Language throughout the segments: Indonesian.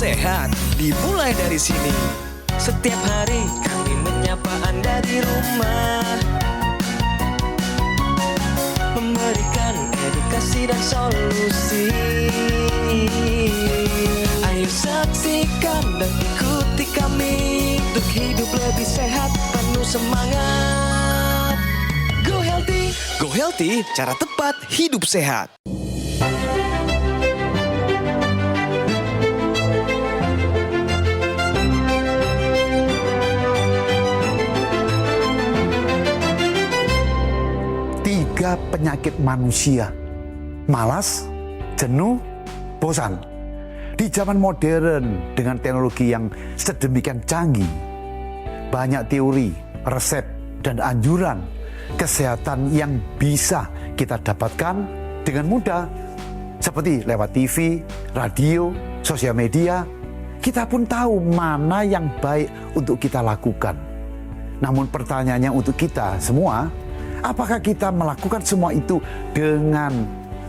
sehat dimulai dari sini. Setiap hari kami menyapa Anda di rumah, memberikan edukasi dan solusi. Ayo saksikan dan ikuti kami untuk hidup lebih sehat, penuh semangat. Go Healthy, Go Healthy, cara tepat hidup sehat. Tiga penyakit manusia: malas, jenuh, bosan. Di zaman modern dengan teknologi yang sedemikian canggih, banyak teori, resep, dan anjuran kesehatan yang bisa kita dapatkan dengan mudah, seperti lewat TV, radio, sosial media. Kita pun tahu mana yang baik untuk kita lakukan. Namun pertanyaannya untuk kita semua, apakah kita melakukan semua itu dengan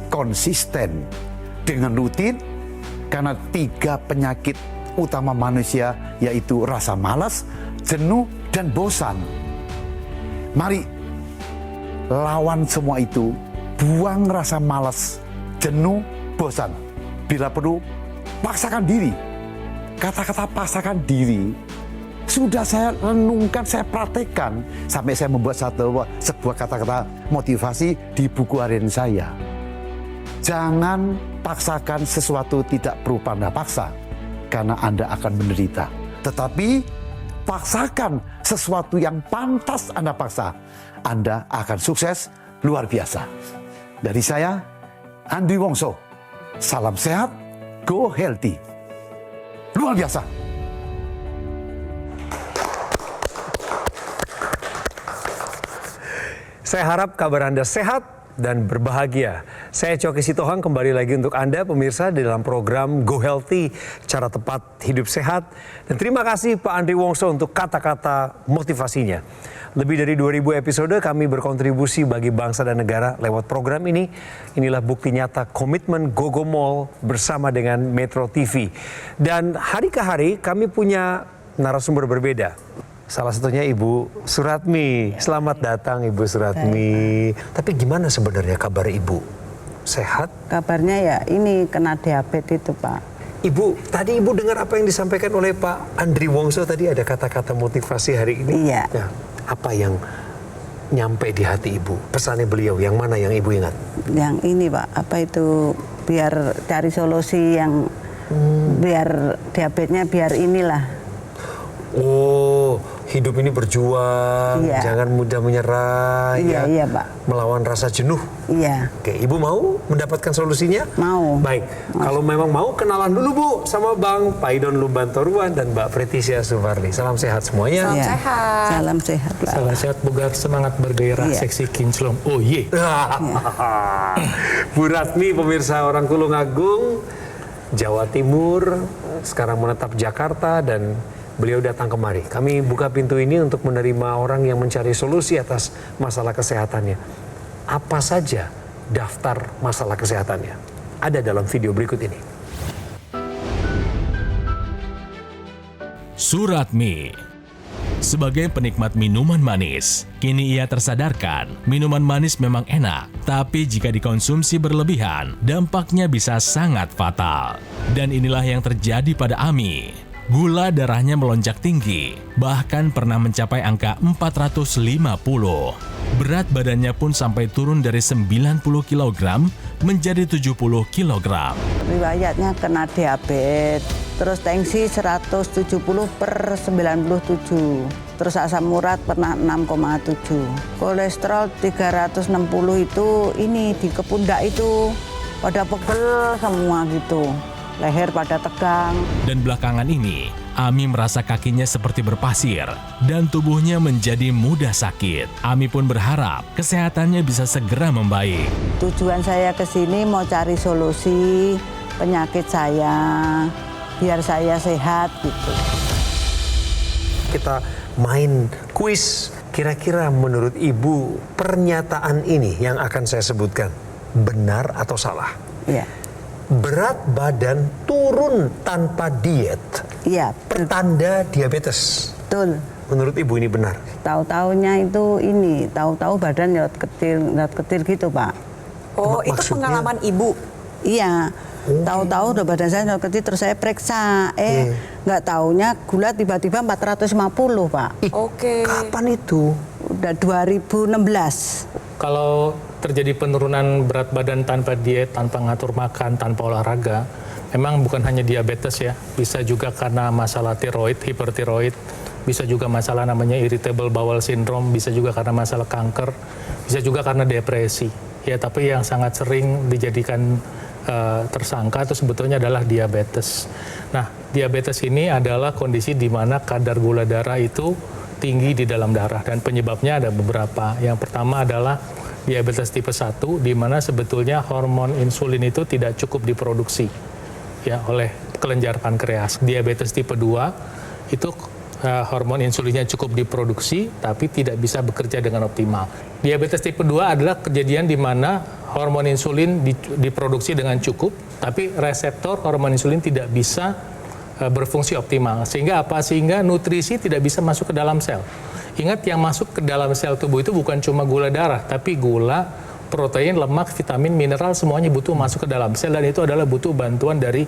konsisten, dengan rutin? Karena tiga penyakit utama manusia, yaitu rasa malas, jenuh, dan bosan. Mari lawan semua itu, buang rasa malas, jenuh, bosan. Bila perlu, paksakan diri. Kata-kata paksakan diri sudah saya renungkan, saya praktekkan, sampai saya membuat sebuah kata-kata motivasi di buku harian saya. Jangan paksakan sesuatu, tidak perlu Anda paksa, karena Anda akan menderita. Tetapi paksakan sesuatu yang pantas Anda paksa, Anda akan sukses luar biasa. Dari saya, Andri Wongso, salam sehat, go healthy. Luar biasa. Saya harap kabar Anda sehat dan berbahagia. Saya Coki Sitohang kembali lagi untuk Anda pemirsa di dalam program Go Healthy, cara tepat hidup sehat. Dan terima kasih Pak Andri Wongso untuk kata-kata motivasinya. Lebih dari 2000 episode kami berkontribusi bagi bangsa dan negara lewat program ini. Inilah bukti nyata komitmen Gogomol bersama dengan Metro TV. Dan hari ke hari kami punya narasumber berbeda. Salah satunya Ibu Suratmi. Selamat datang Ibu Suratmi. Tapi gimana sebenarnya kabar Ibu? Sehat? Kabarnya ya ini kena diabetes itu Pak. Ibu, tadi Ibu dengar apa yang disampaikan oleh Pak Andri Wongso tadi, ada kata-kata motivasi hari ini? Iya. Ya, apa yang nyampe di hati Ibu? Pesannya beliau, yang mana yang Ibu ingat? Yang ini Pak, apa itu biar cari solusi yang biar diabetesnya biar inilah. Oh, hidup ini berjuang, Iya. jangan mudah menyerah, Iya, ya. iya Pak. Melawan rasa jenuh. Iya. Oke, Ibu mau mendapatkan solusinya? Mau. Baik, kalau memang mau kenalan dulu Bu sama Bang Paidon Lumbantoruan dan Mbak Fretisya Suvarli. Salam sehat semuanya. Iya. sehat. Salam sehat Pak. Salam sehat, bugar, semangat bergairah, Iya. seksi kinclong. Oh ye. Bu Ratmi, pemirsa orang Tulungagung, Jawa Timur, sekarang menetap Jakarta dan beliau datang kemari. Kami buka pintu ini untuk menerima orang yang mencari solusi atas masalah kesehatannya. Apa saja daftar masalah kesehatannya? Ada dalam video berikut ini. Suratmi. Sebagai penikmat minuman manis, kini ia tersadarkan minuman manis memang enak, tapi jika dikonsumsi berlebihan, dampaknya bisa sangat fatal. Dan inilah yang terjadi pada Ami. Gula darahnya melonjak tinggi, bahkan pernah mencapai angka 450. Berat badannya pun sampai turun dari 90 kg menjadi 70 kg. Riwayatnya kena diabetes, terus tensi 170/97, terus asam urat pernah 6,7, kolesterol 360 itu ini di kepundak itu pada pegel semua gitu. Leher pada tegang. Dan belakangan ini, Ami merasa kakinya seperti berpasir dan tubuhnya menjadi mudah sakit. Ami pun berharap kesehatannya bisa segera membaik. Tujuan saya ke sini mau cari solusi penyakit saya, biar saya sehat gitu. Kita main kuis. Kira-kira menurut Ibu, pernyataan ini yang akan saya sebutkan benar atau salah? Iya. berat badan turun tanpa diet Iya, pertanda diabetes. betul. Menurut Ibu ini benar? Tahu-taunya itu ini, tahu-tahu badan nyot kecil gitu, Pak. Oh, itu Maksudnya? pengalaman Ibu. Iya. Tahu-tahu udah badan saya nyot kecil, terus saya periksa. Nggak taunya gula tiba-tiba 450, Pak. Oke. Kapan itu? Udah 2016. Kalau terjadi penurunan berat badan tanpa diet, tanpa ngatur makan, tanpa olahraga, memang bukan hanya diabetes ya, bisa juga karena masalah tiroid, hipertiroid, bisa juga masalah namanya irritable bowel syndrome, bisa juga karena masalah kanker, bisa juga karena depresi. Ya, tapi yang sangat sering dijadikan tersangka itu sebetulnya adalah diabetes. Nah, diabetes ini adalah kondisi di mana kadar gula darah itu tinggi di dalam darah, dan penyebabnya ada beberapa. Yang pertama adalah diabetes tipe 1, di mana sebetulnya hormon insulin itu tidak cukup diproduksi ya oleh kelenjar pankreas. Diabetes tipe 2 itu hormon insulinnya cukup diproduksi tapi tidak bisa bekerja dengan optimal. Diabetes tipe 2 adalah kejadian di mana hormon insulin diproduksi dengan cukup tapi reseptor hormon insulin tidak bisa berfungsi optimal. Sehingga apa? Sehingga nutrisi tidak bisa masuk ke dalam sel. Ingat, yang masuk ke dalam sel tubuh itu bukan cuma gula darah, tapi gula, protein, lemak, vitamin, mineral, semuanya butuh masuk ke dalam sel, dan itu adalah butuh bantuan dari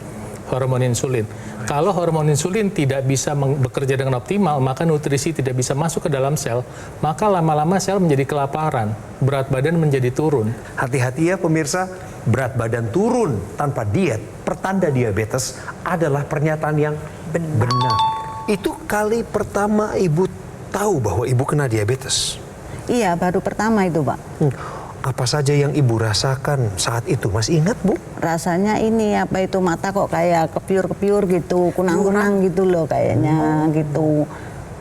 hormon insulin. Kalau hormon insulin tidak bisa bekerja dengan optimal, maka nutrisi tidak bisa masuk ke dalam sel, maka lama-lama sel menjadi kelaparan, berat badan menjadi turun. Hati-hati ya pemirsa, berat badan turun tanpa diet, pertanda diabetes adalah pernyataan yang benar. Itu kali pertama Ibu tahu bahwa Ibu kena diabetes? Iya, baru pertama itu, Pak. Apa saja yang Ibu rasakan saat itu? Masih ingat, Bu? Rasanya ini apa itu mata kok kayak kepiur-kepiur gitu, kunang-kunang gitu loh kayaknya gitu.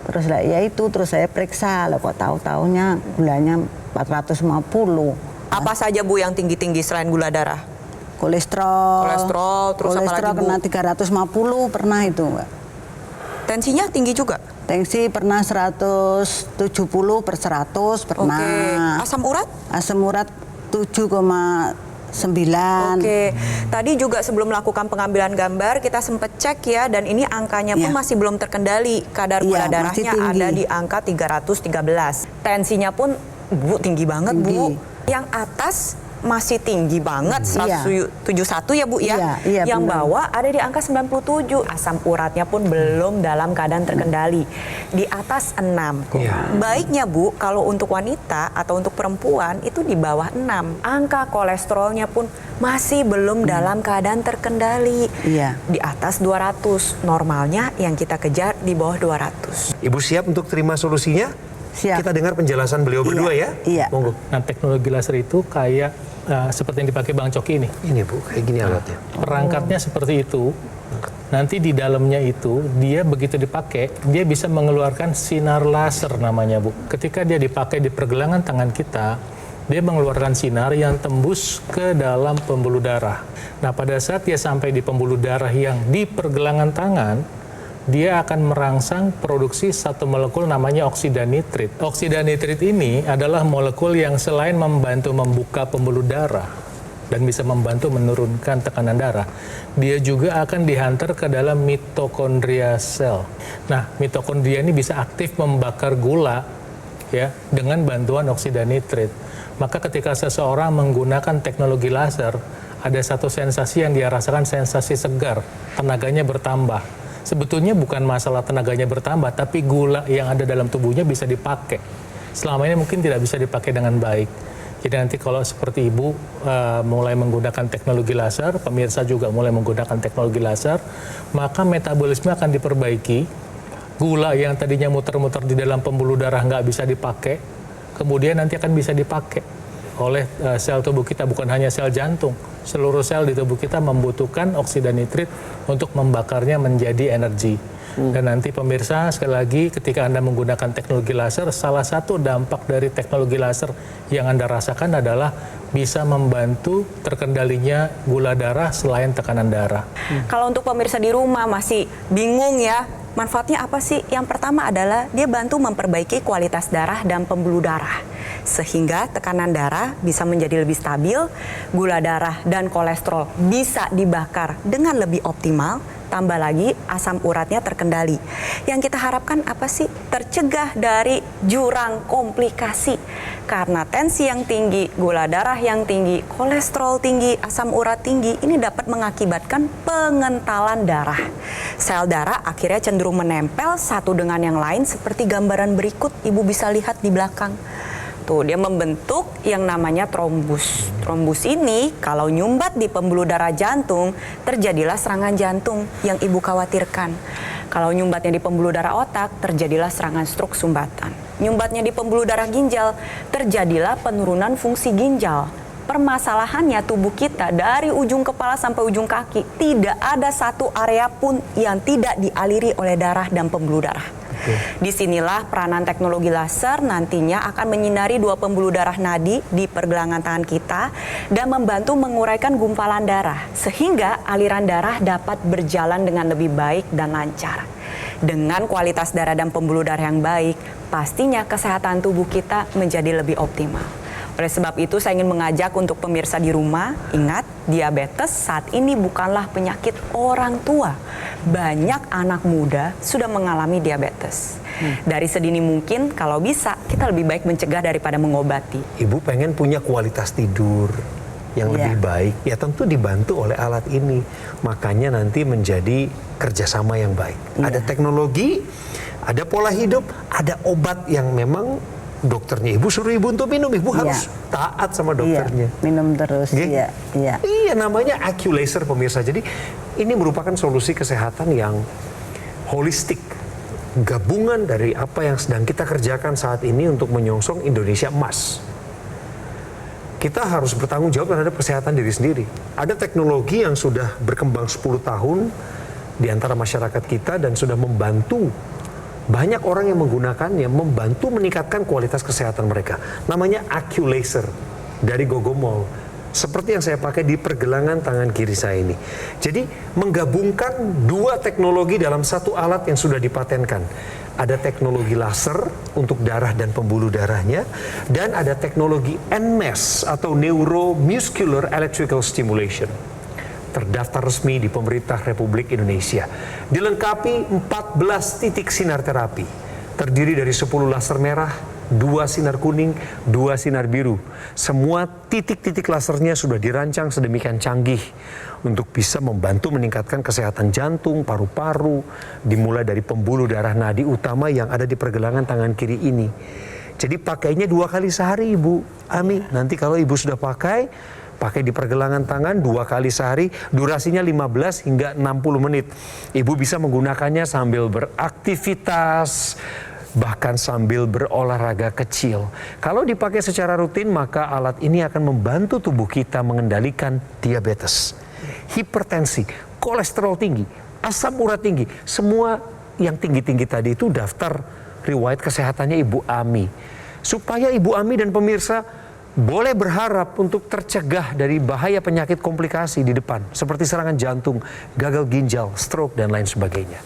Terus lah ya itu, terus saya periksa lah kok tahu-taunya gulanya 450. Apa saja Bu yang tinggi-tinggi selain gula darah? Kolesterol, terus apa lagi, Bu? kena 350 pernah itu, Mbak. Tensinya tinggi juga? Tensi pernah 170 per 100 pernah. Oke. Asam urat? Asam urat 7,9. Oke. Tadi juga sebelum melakukan pengambilan gambar kita sempat cek ya, dan ini angkanya pun Iya. masih belum terkendali. Kadar gula Iya, darahnya masih tinggi. ada di angka 313. Tensinya pun Bu tinggi banget, Bu. Tinggi. Yang atas masih tinggi banget, Iya. 171 ya Bu ya. Iya, Yang benar. bawah ada di angka 97. Asam uratnya pun belum dalam keadaan terkendali. Di atas 6. Iya. Baiknya Bu, kalau untuk wanita atau untuk perempuan itu di bawah 6. Angka kolesterolnya pun masih belum dalam keadaan terkendali. Iya. Di atas 200. Normalnya yang kita kejar di bawah 200. Ibu siap untuk terima solusinya? Siap. Kita dengar penjelasan beliau berdua ya. Iya. Monggo. Nah, teknologi laser itu kayak seperti yang dipakai Bang Coki ini. Ini Bu, kayak gini alatnya. Perangkatnya seperti itu. Nanti di dalamnya itu, dia begitu dipakai, dia bisa mengeluarkan sinar laser namanya, Bu. Ketika dia dipakai di pergelangan tangan kita, dia mengeluarkan sinar yang tembus ke dalam pembuluh darah. Nah, pada saat dia sampai di pembuluh darah yang di pergelangan tangan, dia akan merangsang produksi satu molekul namanya oksida nitrit. Oksida nitrit ini adalah molekul yang selain membantu membuka pembuluh darah dan bisa membantu menurunkan tekanan darah, dia juga akan dihantar ke dalam mitokondria sel. Nah, mitokondria ini bisa aktif membakar gula ya dengan bantuan oksida nitrit. Maka ketika seseorang menggunakan teknologi laser, ada satu sensasi yang dia rasakan, sensasi segar, tenaganya bertambah. Sebetulnya bukan masalah tenaganya bertambah, tapi gula yang ada dalam tubuhnya bisa dipakai. Selama ini mungkin tidak bisa dipakai dengan baik. Jadi nanti kalau seperti Ibu mulai menggunakan teknologi laser, pemirsa juga mulai menggunakan teknologi laser, maka metabolisme akan diperbaiki. Gula yang tadinya muter-muter di dalam pembuluh darah nggak bisa dipakai, kemudian nanti akan bisa dipakai oleh sel tubuh kita, bukan hanya sel jantung. Seluruh sel di tubuh kita membutuhkan oksida nitrit untuk membakarnya menjadi energi. Dan nanti pemirsa, sekali lagi ketika Anda menggunakan teknologi laser, salah satu dampak dari teknologi laser yang Anda rasakan adalah bisa membantu terkendalinya gula darah selain tekanan darah. Kalau untuk pemirsa di rumah masih bingung ya, Manfaatnya apa sih? Yang pertama adalah dia bantu memperbaiki kualitas darah dan pembuluh darah. Sehingga tekanan darah bisa menjadi lebih stabil, gula darah dan kolesterol bisa dibakar dengan lebih optimal, tambah lagi asam uratnya terkendali. Yang kita harapkan apa sih? Tercegah dari jurang komplikasi. Karena tensi yang tinggi, gula darah yang tinggi, kolesterol tinggi, asam urat tinggi, ini dapat mengakibatkan pengentalan darah. Sel darah akhirnya cenderung menempel satu dengan yang lain seperti gambaran berikut Ibu bisa lihat di belakang. Tuh, dia membentuk yang namanya trombus. Trombus ini kalau nyumbat di pembuluh darah jantung, terjadilah serangan jantung yang Ibu khawatirkan. Kalau nyumbatnya di pembuluh darah otak, terjadilah serangan stroke sumbatan. Nyumbatnya di pembuluh darah ginjal, terjadilah penurunan fungsi ginjal. Permasalahannya tubuh kita dari ujung kepala sampai ujung kaki, tidak ada satu area pun yang tidak dialiri oleh darah dan pembuluh darah. Disinilah peranan teknologi laser nantinya akan menyinari dua pembuluh darah nadi di pergelangan tangan kita dan membantu menguraikan gumpalan darah sehingga aliran darah dapat berjalan dengan lebih baik dan lancar. Dengan kualitas darah dan pembuluh darah yang baik, pastinya kesehatan tubuh kita menjadi lebih optimal. Oleh sebab itu saya ingin mengajak untuk pemirsa di rumah, ingat diabetes saat ini bukanlah penyakit orang tua. Banyak anak muda sudah mengalami diabetes. Dari sedini mungkin kalau bisa kita lebih baik mencegah daripada mengobati. Ibu pengen punya kualitas tidur yang lebih baik, ya tentu dibantu oleh alat ini. Makanya nanti menjadi kerjasama yang baik. Ada teknologi, ada pola hidup, ada obat yang memang dokternya Ibu suruh Ibu untuk minum, Ibu harus taat sama dokternya. Minum terus. Iya, namanya AccuLaser pemirsa. Jadi ini merupakan solusi kesehatan yang holistik. Gabungan dari apa yang sedang kita kerjakan saat ini untuk menyongsong Indonesia emas. Kita harus bertanggung jawab terhadap kesehatan diri sendiri. Ada teknologi yang sudah berkembang 10 tahun di antara masyarakat kita dan sudah membantu banyak orang yang menggunakannya, membantu meningkatkan kualitas kesehatan mereka. Namanya AccuLaser dari Gogomol. Seperti yang saya pakai di pergelangan tangan kiri saya ini. Jadi menggabungkan dua teknologi dalam satu alat yang sudah dipatenkan. Ada teknologi laser untuk darah dan pembuluh darahnya, dan ada teknologi NMES atau Neuromuscular Electrical Stimulation. Terdaftar resmi di pemerintah Republik Indonesia. Dilengkapi 14 titik sinar terapi. Terdiri dari 10 laser merah, 2 sinar kuning, 2 sinar biru. Semua titik-titik lasernya sudah dirancang sedemikian canggih untuk bisa membantu meningkatkan kesehatan jantung, paru-paru, dimulai dari pembuluh darah nadi utama yang ada di pergelangan tangan kiri ini. Jadi pakainya 2 kali sehari Ibu Ami. Nanti kalau Ibu sudah pakai di pergelangan tangan 2 kali sehari, durasinya 15 hingga 60 menit. Ibu bisa menggunakannya sambil beraktivitas, bahkan sambil berolahraga kecil. Kalau dipakai secara rutin, maka alat ini akan membantu tubuh kita mengendalikan diabetes, hipertensi, kolesterol tinggi, asam urat tinggi. Semua yang tinggi-tinggi tadi itu daftar riwayat kesehatannya Ibu Ami. Supaya Ibu Ami dan pemirsa boleh berharap untuk tercegah dari bahaya penyakit komplikasi di depan, seperti serangan jantung, gagal ginjal, stroke, dan lain sebagainya.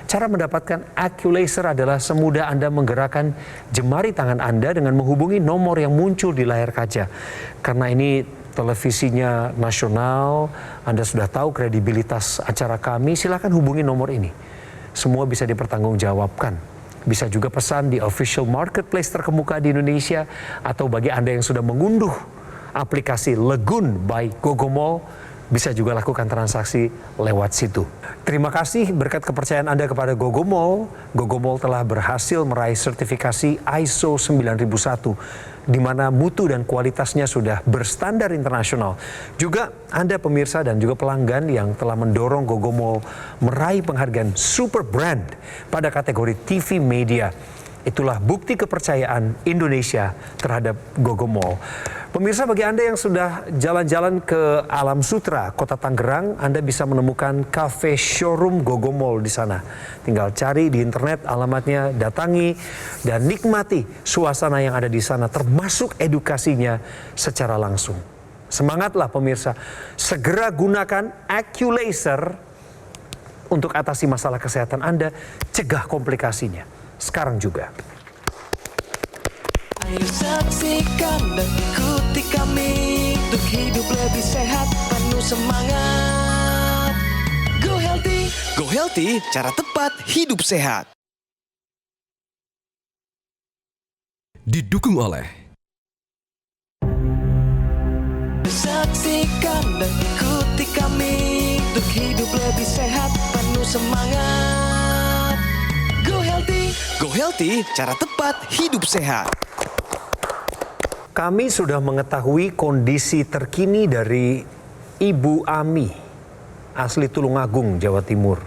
Cara mendapatkan AccuLaser adalah semudah Anda menggerakkan jemari tangan Anda dengan menghubungi nomor yang muncul di layar kaca. Karena ini televisinya nasional, Anda sudah tahu kredibilitas acara kami, silakan hubungi nomor ini. Semua bisa dipertanggungjawabkan. Bisa juga pesan di official marketplace terkemuka di Indonesia, atau bagi Anda yang sudah mengunduh aplikasi Legun by Gogomol, bisa juga lakukan transaksi lewat situ. Terima kasih berkat kepercayaan Anda kepada Gogomol. Gogomol telah berhasil meraih sertifikasi ISO 9001, di mana mutu dan kualitasnya sudah berstandar internasional. Juga Anda pemirsa dan juga pelanggan yang telah mendorong Gogomol meraih penghargaan Super Brand pada kategori TV Media. Itulah bukti kepercayaan Indonesia terhadap Gogomol. Pemirsa, bagi Anda yang sudah jalan-jalan ke Alam Sutra, Kota Tangerang, Anda bisa menemukan cafe showroom Gogomol di sana. Tinggal cari di internet alamatnya, datangi, dan nikmati suasana yang ada di sana, termasuk edukasinya secara langsung. Semangatlah pemirsa, segera gunakan AccuLaser untuk atasi masalah kesehatan Anda, cegah komplikasinya. Sekarang juga. Ayo saksikan dan ikuti kami untuk hidup lebih sehat, penuh semangat. Go Healthy, cara tepat hidup sehat. Didukung oleh Saksikan dan ikuti kami untuk hidup lebih sehat, penuh semangat. Go Healthy, cara tepat hidup sehat. Kami sudah mengetahui kondisi terkini dari Ibu Ami, asli Tulungagung, Jawa Timur.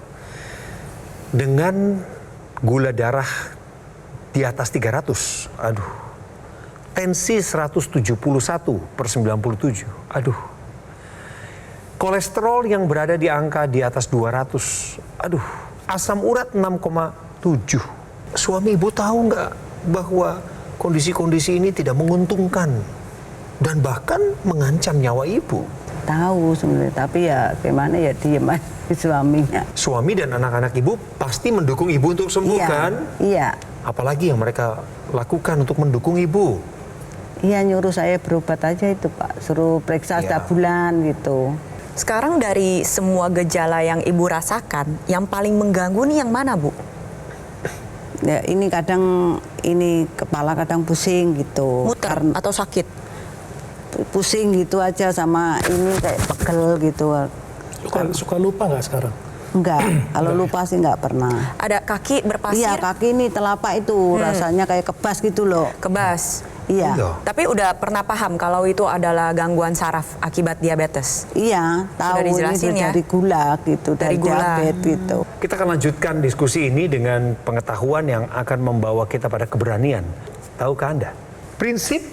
Dengan gula darah di atas 300, aduh. Tensi 171/97, aduh. Kolesterol yang berada di angka di atas 200, aduh. Asam urat 6,7. Suami ibu tahu nggak bahwa kondisi-kondisi ini tidak menguntungkan dan bahkan mengancam nyawa ibu? Tahu sebenarnya, tapi ya gimana ya diem aja suaminya. Suami dan anak-anak ibu pasti mendukung ibu untuk sembuh kan? Iya. Apalagi yang mereka lakukan untuk mendukung ibu? Iya, nyuruh saya berobat aja itu Pak, suruh periksa setiap bulan gitu. Sekarang dari semua gejala yang Ibu rasakan, yang paling mengganggu nih yang mana, Bu? Ya ini kadang ini kepala kadang pusing gitu. Muter atau sakit? Pusing gitu aja, sama ini kayak pegel gitu. Suka lupa nggak sekarang? Enggak, kalau lupa sih enggak pernah. Ada kaki berpasir? Iya, kaki ini telapak itu rasanya kayak kebas gitu loh. Kebas? Iya. Tapi udah pernah paham kalau itu adalah gangguan saraf akibat diabetes? Iya, tahu dijelasin ini ya? dari gula gitu, dari gula. diabetes gitu. Kita akan lanjutkan diskusi ini dengan pengetahuan yang akan membawa kita pada keberanian. Tahukah Anda? Prinsip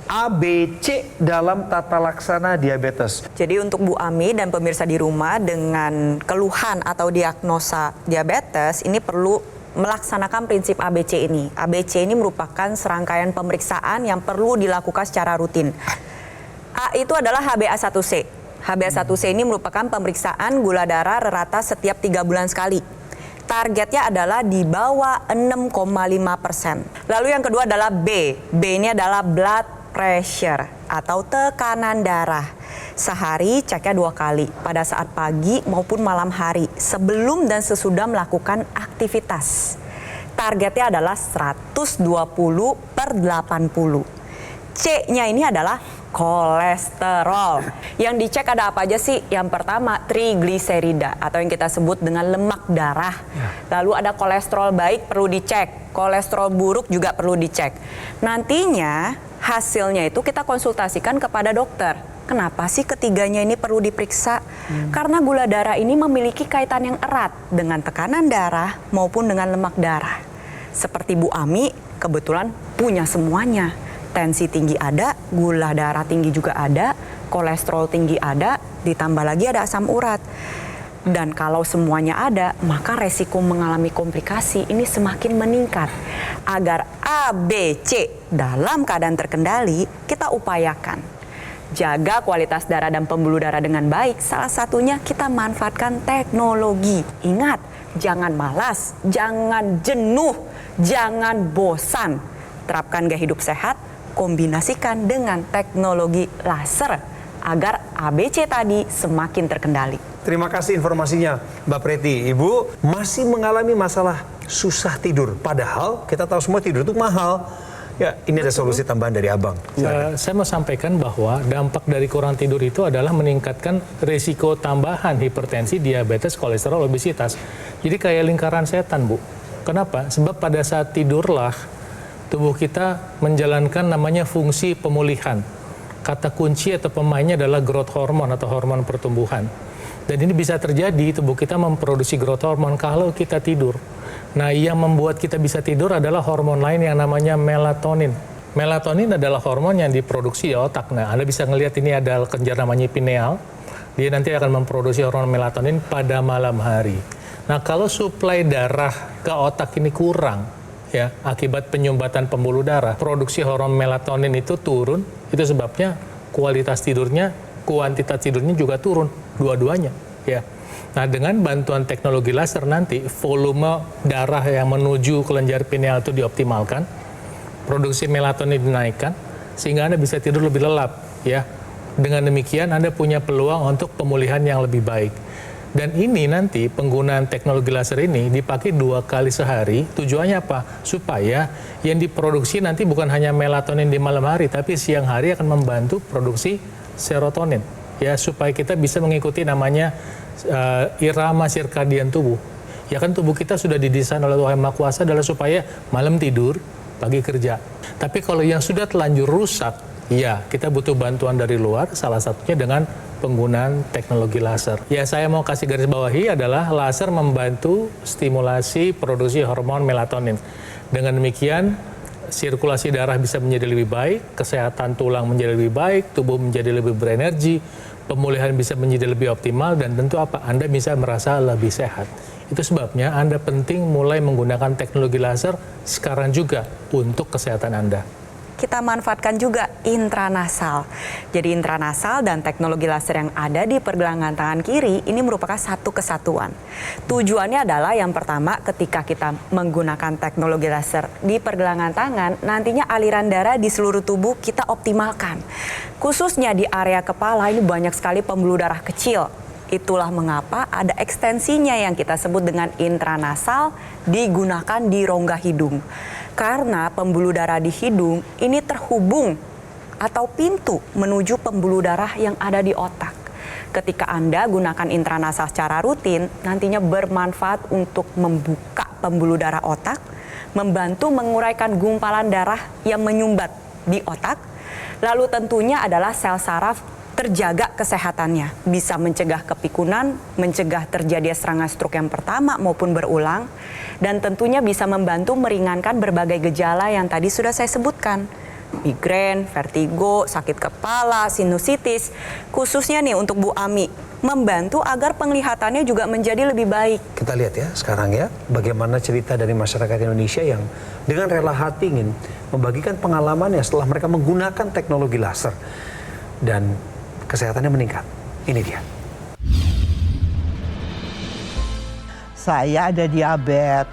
ABC dalam tata laksana diabetes. Jadi untuk Bu Ami dan pemirsa di rumah dengan keluhan atau diagnosa diabetes, ini perlu melaksanakan prinsip ABC ini. ABC ini merupakan serangkaian pemeriksaan yang perlu dilakukan secara rutin. A itu adalah HbA1c. HbA1c ini merupakan pemeriksaan gula darah rata setiap 3 bulan sekali. Targetnya adalah di bawah 6,5%. Lalu yang kedua adalah B. B ini adalah blood pressure atau tekanan darah. Sehari ceknya 2 kali, pada saat pagi maupun malam hari, sebelum dan sesudah melakukan aktivitas. Targetnya adalah 120/80. C-nya ini adalah kolesterol. Yang dicek ada apa aja sih? Yang pertama, trigliserida atau yang kita sebut dengan lemak darah. Lalu ada kolesterol baik perlu dicek, kolesterol buruk juga perlu dicek. Nantinya hasilnya itu kita konsultasikan kepada dokter. Kenapa sih ketiganya ini perlu diperiksa? Karena gula darah ini memiliki kaitan yang erat dengan tekanan darah maupun dengan lemak darah. Seperti Bu Ami, kebetulan punya semuanya. Tensi tinggi ada, gula darah tinggi juga ada, kolesterol tinggi ada, ditambah lagi ada asam urat. Dan kalau semuanya ada, maka resiko mengalami komplikasi ini semakin meningkat. Agar A, B, C dalam keadaan terkendali, kita upayakan jaga kualitas darah dan pembuluh darah dengan baik. Salah satunya kita manfaatkan teknologi. Ingat, jangan malas, jangan jenuh, jangan bosan. Terapkan gaya hidup sehat, kombinasikan dengan teknologi laser agar ABC tadi semakin terkendali. Terima kasih informasinya Mbak Preti. Ibu masih mengalami masalah susah tidur. Padahal kita tahu semua tidur itu mahal. Ya, ini ada solusi tambahan dari Abang. Saya mau sampaikan bahwa dampak dari kurang tidur itu adalah meningkatkan risiko tambahan hipertensi, diabetes, kolesterol, obesitas. Jadi kayak lingkaran setan, Bu. Kenapa? Sebab pada saat tidurlah tubuh kita menjalankan namanya fungsi pemulihan. Kata kunci atau pemainnya adalah growth hormone atau hormon pertumbuhan. Dan ini bisa terjadi, tubuh kita memproduksi growth hormone kalau kita tidur. Nah, yang membuat kita bisa tidur adalah hormon lain yang namanya melatonin. Melatonin adalah hormon yang diproduksi di otak. Nah, Anda bisa ngelihat ini ada kelenjar namanya pineal. Dia nanti akan memproduksi hormon melatonin pada malam hari. Nah, kalau suplai darah ke otak ini kurang, ya, akibat penyumbatan pembuluh darah, produksi hormon melatonin itu turun. Itu sebabnya kualitas tidurnya, kuantitas tidurnya juga turun, dua-duanya, ya. Nah, dengan bantuan teknologi laser nanti volume darah yang menuju kelenjar pineal itu dioptimalkan, produksi melatonin dinaikkan, sehingga Anda bisa tidur lebih lelap, ya. Dengan demikian Anda punya peluang untuk pemulihan yang lebih baik. Dan ini nanti penggunaan teknologi laser ini dipakai 2 kali sehari. Tujuannya apa? Supaya yang diproduksi nanti bukan hanya melatonin di malam hari, tapi siang hari akan membantu produksi serotonin. Ya, supaya kita bisa mengikuti namanya irama sirkadian tubuh. Ya kan tubuh kita sudah didesain oleh Tuhan Maha Kuasa adalah supaya malam tidur, pagi kerja. Tapi kalau yang sudah terlanjur rusak, ya kita butuh bantuan dari luar, salah satunya dengan penggunaan teknologi laser. Ya, saya mau kasih garis bawahi adalah laser membantu stimulasi produksi hormon melatonin. Dengan demikian, sirkulasi darah bisa menjadi lebih baik, kesehatan tulang menjadi lebih baik, tubuh menjadi lebih berenergi, pemulihan bisa menjadi lebih optimal, dan tentu apa? Anda bisa merasa lebih sehat. Itu sebabnya Anda penting mulai menggunakan teknologi laser sekarang juga untuk kesehatan Anda. Kita manfaatkan juga intranasal. Jadi intranasal dan teknologi laser yang ada di pergelangan tangan kiri ini merupakan satu kesatuan. Tujuannya adalah yang pertama, ketika kita menggunakan teknologi laser di pergelangan tangan, nantinya aliran darah di seluruh tubuh kita optimalkan. Khususnya di area kepala ini banyak sekali pembuluh darah kecil. Itulah mengapa ada ekstensinya yang kita sebut dengan intranasal digunakan di rongga hidung. Karena pembuluh darah di hidung ini terhubung atau pintu menuju pembuluh darah yang ada di otak. Ketika Anda gunakan intranasal secara rutin, nantinya bermanfaat untuk membuka pembuluh darah otak, membantu menguraikan gumpalan darah yang menyumbat di otak, lalu tentunya adalah sel saraf terjaga kesehatannya, bisa mencegah kepikunan, mencegah terjadi serangan stroke yang pertama maupun berulang, dan tentunya bisa membantu meringankan berbagai gejala yang tadi sudah saya sebutkan. Migrain, vertigo, sakit kepala, sinusitis, khususnya nih untuk Bu Ami, membantu agar penglihatannya juga menjadi lebih baik. Kita lihat ya sekarang ya, bagaimana cerita dari masyarakat Indonesia yang dengan rela hati ingin membagikan pengalamannya setelah mereka menggunakan teknologi laser. Dan kesehatannya meningkat. Ini dia. Saya ada diabetes.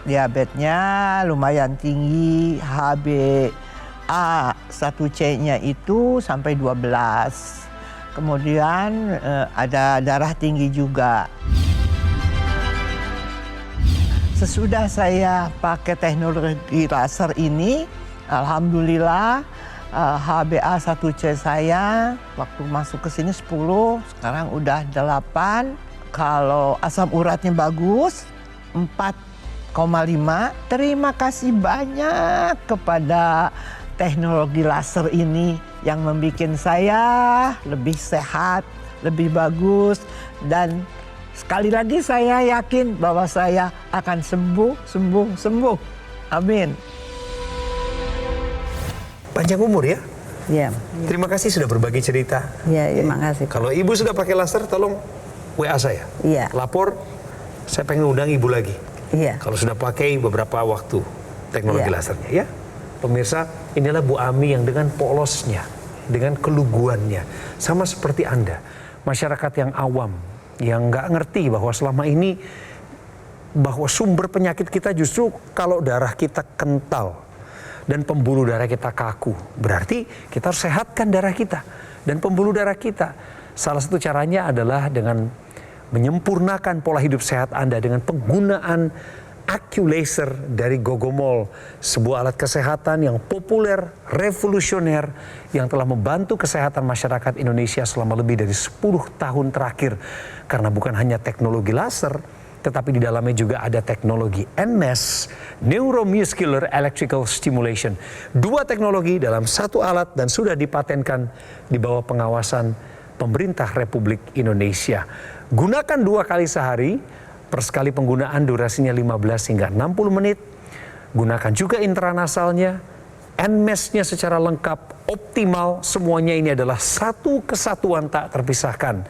Diabetesnya lumayan tinggi, HbA1c-nya itu sampai 12. Kemudian ada darah tinggi juga. Sesudah saya pakai teknologi laser ini, alhamdulillah HbA1c saya waktu masuk ke sini 10, sekarang udah 8. Kalau asam uratnya bagus, 4,5. Terima kasih banyak kepada teknologi laser ini yang membuat saya lebih sehat, lebih bagus, dan sekali lagi saya yakin bahwa saya akan sembuh. Amin. Panjang umur ya. Ya, Terima kasih sudah berbagi cerita. ya, terima kasih. Kalau ibu sudah pakai laser, tolong WA saya. Iya. Lapor, saya pengen undang ibu lagi. Iya. Kalau sudah pakai beberapa waktu teknologi Iya. lasernya ya. Pemirsa, inilah Bu Ami yang dengan polosnya, dengan keluguannya, sama seperti Anda, masyarakat yang awam, yang nggak ngerti bahwa selama ini, bahwa sumber penyakit kita justru kalau darah kita kental, dan pembuluh darah kita kaku. Berarti kita harus sehatkan darah kita dan pembuluh darah kita. Salah satu caranya adalah dengan menyempurnakan pola hidup sehat Anda dengan penggunaan AccuLaser dari Gogomol, sebuah alat kesehatan yang populer, revolusioner, yang telah membantu kesehatan masyarakat Indonesia selama lebih dari 10 tahun terakhir. Karena bukan hanya teknologi laser, tetapi di dalamnya juga ada teknologi NMES, Neuromuscular Electrical Stimulation. 2 teknologi dalam 1 alat dan sudah dipatenkan di bawah pengawasan pemerintah Republik Indonesia. Gunakan 2 kali sehari, per sekali penggunaan durasinya 15 hingga 60 menit. Gunakan juga intranasalnya, NMES-nya secara lengkap, optimal, semuanya ini adalah satu kesatuan tak terpisahkan.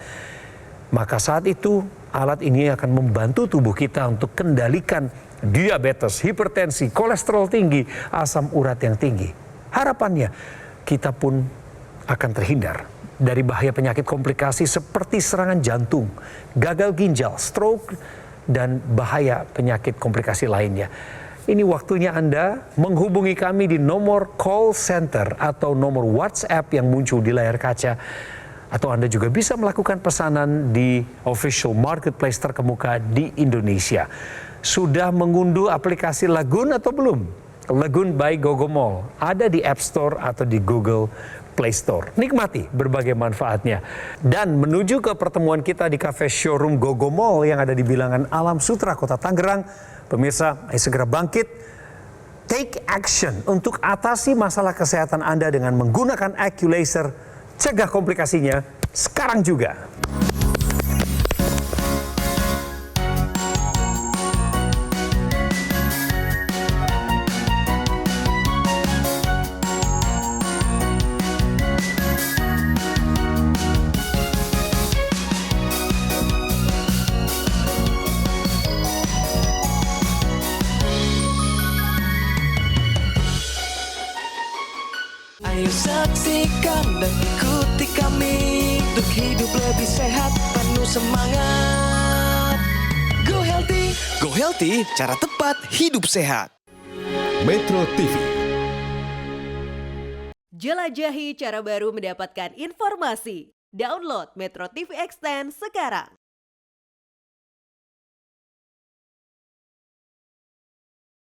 Maka saat itu alat ini akan membantu tubuh kita untuk kendalikan diabetes, hipertensi, kolesterol tinggi, asam urat yang tinggi. Harapannya kita pun akan terhindar dari bahaya penyakit komplikasi seperti serangan jantung, gagal ginjal, stroke, dan bahaya penyakit komplikasi lainnya. Ini waktunya Anda menghubungi kami di nomor call center atau nomor WhatsApp yang muncul di layar kaca. Atau Anda juga bisa melakukan pesanan di official marketplace terkemuka di Indonesia. Sudah mengunduh aplikasi Lagoon atau belum? Lagoon by Gogomall ada di App Store atau di Google Play Store. Nikmati berbagai manfaatnya. Dan menuju ke pertemuan kita di cafe showroom Gogomall yang ada di Bilangan Alam Sutra, Kota Tangerang. Pemirsa, ayo segera bangkit. Take action untuk atasi masalah kesehatan Anda dengan menggunakan AccuLaser. Cegah komplikasinya sekarang juga. Ayo saksikan dan ikuti kami untuk hidup lebih sehat, penuh semangat. Go Healthy, cara tepat hidup sehat. Metro TV. Jelajahi cara baru mendapatkan informasi. Download Metro TV Extend sekarang.